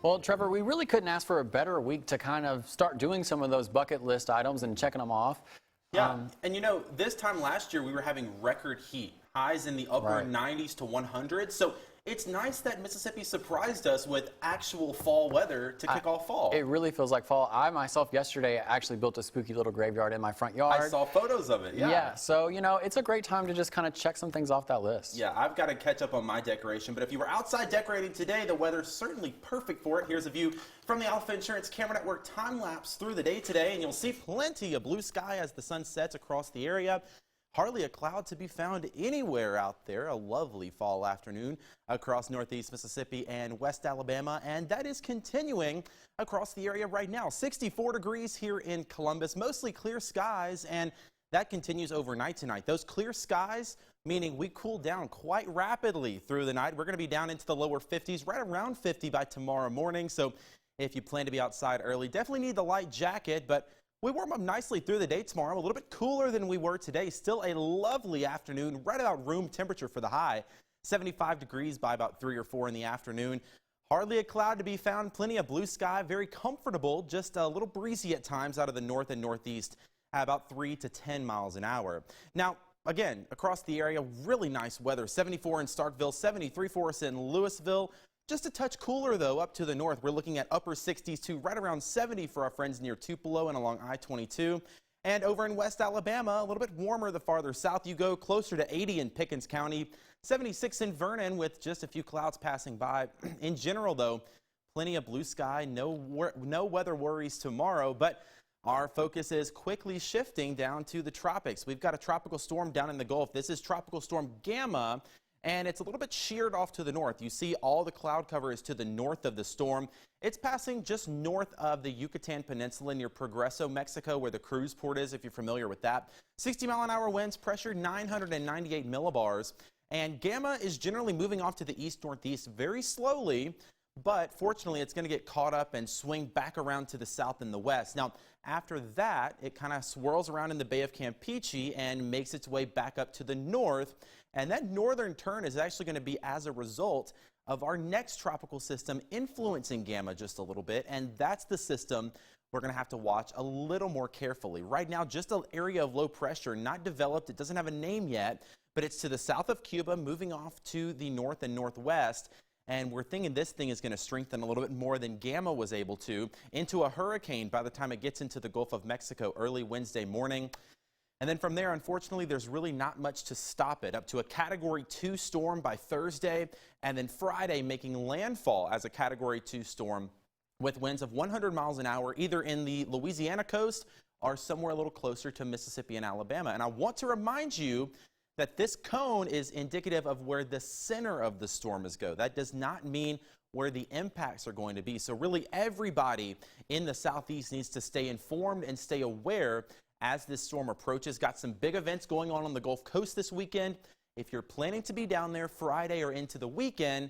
Well, Trevor, we really couldn't ask for a better week to kind of start doing some of those bucket list items and checking them off. Yeah, and this time last year we were having record heat, highs in the upper Right. 90s to 100. So it's nice that Mississippi surprised us with actual fall weather to kick off fall. It really feels like fall. I myself yesterday actually built a spooky little graveyard in my front yard. I saw photos of it, yeah. Yeah, so, it's a great time to just kind of check some things off that list. Yeah, I've got to catch up on my decoration, but if you were outside decorating today, the weather's certainly perfect for it. Here's a view from the Alpha Insurance Camera Network time lapse through the day today, and you'll see plenty of blue sky as the sun sets across the area. Hardly a cloud to be found anywhere out there. A lovely fall afternoon across northeast Mississippi and west Alabama, and that is continuing across the area right now. 64 degrees here in Columbus, mostly clear skies, and that continues overnight tonight. Those clear skies meaning we cool down quite rapidly through the night. We're going to be down into the lower 50s, right around 50 by tomorrow morning. So if you plan to be outside early, definitely need the light jacket, but we warm up nicely through the day tomorrow, a little bit cooler than we were today. Still a lovely afternoon, right about room temperature for the high. 75 degrees by about 3 or 4 in the afternoon. Hardly a cloud to be found, plenty of blue sky, very comfortable, just a little breezy at times out of the north and northeast at about 3 to 10 miles an hour. Now, again, across the area, really nice weather. 74 in Starkville, 73 for us in Louisville. Just a touch cooler, though, up to the north. We're looking at upper 60s to right around 70 for our friends near Tupelo and along I-22. And over in West Alabama, a little bit warmer the farther south you go, closer to 80 in Pickens County, 76 in Vernon with just a few clouds passing by. In general, though, plenty of blue sky, no weather worries tomorrow, but our focus is quickly shifting down to the tropics. We've got a tropical storm down in the Gulf. This is Tropical Storm Gamma, and it's a little bit sheared off to the north. You see all the cloud cover is to the north of the storm. It's passing just north of the Yucatan Peninsula near Progreso, Mexico, where the cruise port is, if you're familiar with that. 60-mile-an-hour winds, pressure 998 millibars. And Gamma is generally moving off to the east-northeast very slowly, but fortunately it's going to get caught up and swing back around to the south and the west. Now, after that, it kind of swirls around in the Bay of Campeche and makes its way back up to the north. And that northern turn is actually going to be as a result of our next tropical system influencing Gamma just a little bit. And that's the system we're going to have to watch a little more carefully. Right now, just an area of low pressure, not developed. It doesn't have a name yet, but it's to the south of Cuba, moving off to the north and northwest. And we're thinking this thing is going to strengthen a little bit more than Gamma was able to into a hurricane by the time it gets into the Gulf of Mexico early Wednesday morning. And then from there, unfortunately, there's really not much to stop it. Up to a Category 2 storm by Thursday, and then Friday making landfall as a Category 2 storm with winds of 100 miles an hour, either in the Louisiana coast or somewhere a little closer to Mississippi and Alabama. And I want to remind you that this cone is indicative of where the center of the storm is go. That does not mean where the impacts are going to be. So really everybody in the southeast needs to stay informed and stay aware as this storm approaches. Got some big events going on the Gulf Coast this weekend. If you're planning to be down there Friday or into the weekend,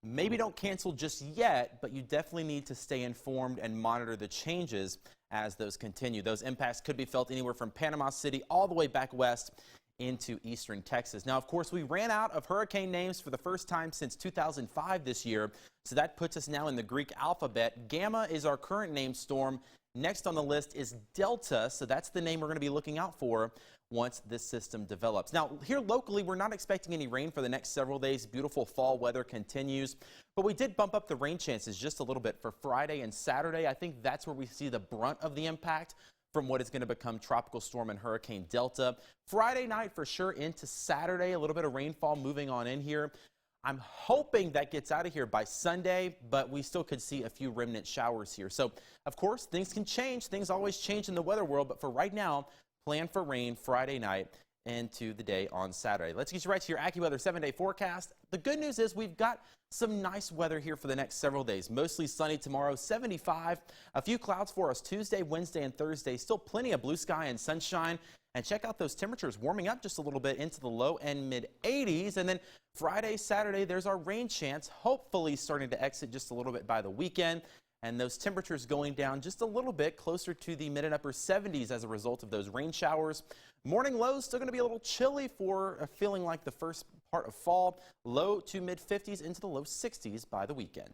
maybe don't cancel just yet, but you definitely need to stay informed and monitor the changes as those continue. Those impacts could be felt anywhere from Panama City all the way back west into eastern Texas. Now, of course, we ran out of hurricane names for the first time since 2005 this year, so that puts us now in the Greek alphabet. Gamma is our current named storm. Next on the list is Delta, so that's the name we're going to be looking out for once this system develops. Now, here locally, we're not expecting any rain for the next several days. Beautiful fall weather continues, but we did bump up the rain chances just a little bit for Friday and Saturday. I think that's where we see the brunt of the impact from what is going to become Tropical Storm and Hurricane Delta. Friday night for sure into Saturday, a little bit of rainfall moving on in here. I'm hoping that gets out of here by Sunday, but we still could see a few remnant showers here. So, of course, things can change. Things always change in the weather world, but for right now, plan for rain Friday night into the day on Saturday. Let's get you right to your AccuWeather 7-day forecast. The good news is we've got some nice weather here for the next several days. Mostly sunny tomorrow, 75. A few clouds for us Tuesday, Wednesday, and Thursday. Still plenty of blue sky and sunshine. And check out those temperatures warming up just a little bit into the low and mid 80s. And then Friday, Saturday, there's our rain chance, hopefully starting to exit just a little bit by the weekend. And those temperatures going down just a little bit closer to the mid and upper 70s as a result of those rain showers. Morning lows still going to be a little chilly for a feeling like the first part of fall. Low to mid 50s into the low 60s by the weekend.